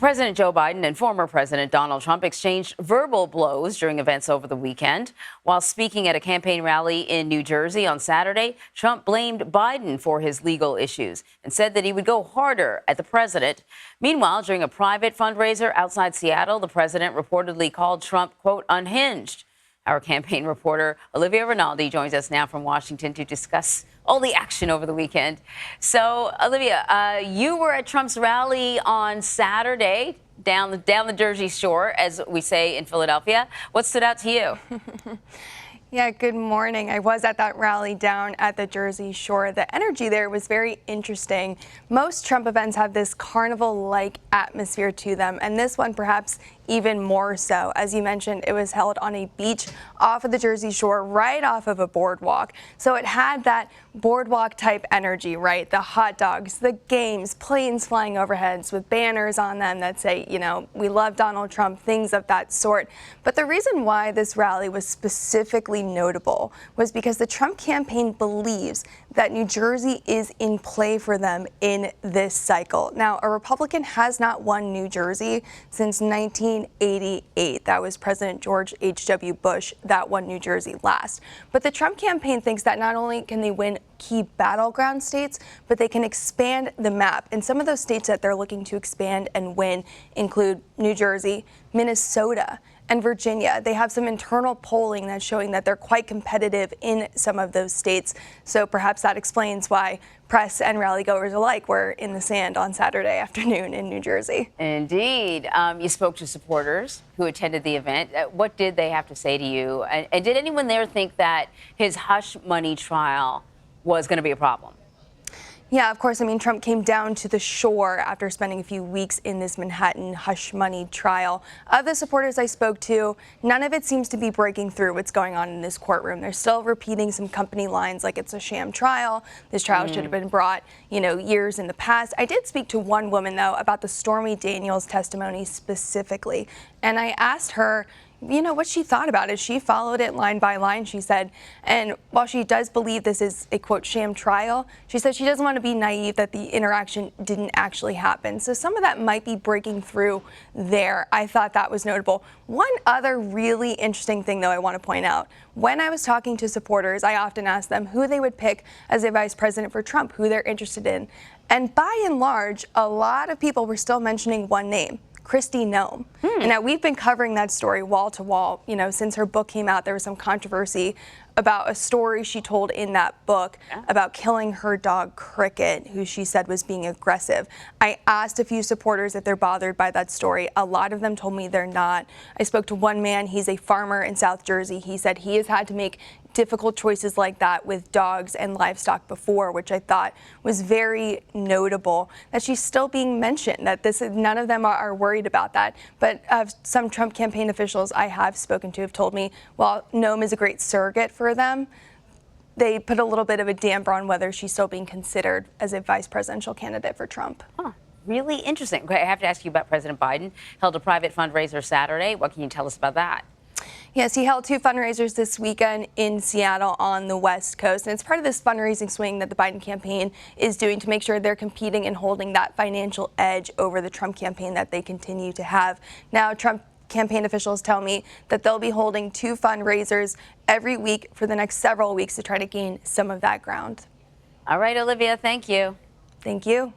President Joe Biden and former President Donald Trump exchanged verbal blows during events over the weekend. While speaking at a campaign rally in New Jersey on Saturday, Trump blamed Biden for his legal issues and said that he would go harder at the president. Meanwhile, during a private fundraiser outside Seattle, the president reportedly called Trump, quote, unhinged. Our campaign reporter, Olivia Rinaldi, joins us now from Washington to discuss all the action over the weekend. So, Olivia, you were at Trump's rally on Saturday down the Jersey Shore, as we say in Philadelphia. What stood out to you? Yeah, good morning. I was at that rally down at the Jersey Shore. The energy there was very interesting. Most Trump events have this carnival-like atmosphere to them, and this one perhaps even more so. As you mentioned, it was held on a beach off of the Jersey Shore, right off of a boardwalk. So it had that boardwalk type energy, right? The hot dogs, the games, planes flying overheads with banners on them that say, you know, we love Donald Trump, things of that sort. But the reason why this rally was specifically notable was because the Trump campaign believes that New Jersey is in play for them in this cycle. Now, a Republican has not won New Jersey since 1988. That was President George H.W. Bush that won New Jersey last. But the Trump campaign thinks that not only can they win key battleground states, but they can expand the map. And some of those states that they're looking to expand and win include New Jersey, Minnesota, and Virginia. They have some internal polling that's showing that they're quite competitive in some of those states. So perhaps that explains why press and rally goers alike were in the sand on Saturday afternoon in New Jersey. Indeed. You spoke to supporters who attended the event. What did they have to say to you? And did anyone there think that his hush money trial was going to be a problem? Yeah, of course. I mean, Trump came down to the shore after spending a few weeks in this Manhattan hush money trial. Of the supporters I spoke to, none of it seems to be breaking through what's going on in this courtroom. They're still repeating some company lines like it's a sham trial. This trial should have been brought, years in the past. I did speak to one woman, though, about the Stormy Daniels testimony specifically. And I asked her, what she thought about it. She followed it line by line, she said. And while she does believe this is a, quote, sham trial, she said she doesn't want to be naive that the interaction didn't actually happen. So some of that might be breaking through there. I thought that was notable. One other really interesting thing, though, I want to point out. When I was talking to supporters, I often asked them who they would pick as a vice president for Trump, who they're interested in. And by and large, a lot of people were still mentioning one name: Kristi Noem. And now we've been covering that story wall to wall. Since her book came out, there was some controversy about a story she told in that book about killing her dog Cricket, who she said was being aggressive. I asked a few supporters if they're bothered by that story. A lot of them told me they're not. I spoke to one man. He's a farmer in South Jersey. He said he has had to make difficult choices like that with dogs and livestock before, which I thought was very notable, that she's still being mentioned, that none of them are worried about that. But some Trump campaign officials I have spoken to have told me, while Noem is a great surrogate for them, they put a little bit of a damper on whether she's still being considered as a vice presidential candidate for Trump. Really interesting. Okay, I have to ask you about President Biden. Held a private fundraiser Saturday. What can you tell us about that? Yes, he held two fundraisers this weekend in Seattle on the West Coast. And it's part of this fundraising swing that the Biden campaign is doing to make sure they're competing and holding that financial edge over the Trump campaign that they continue to have. Now, Trump campaign officials tell me that they'll be holding two fundraisers every week for the next several weeks to try to gain some of that ground. All right, Olivia, thank you. Thank you.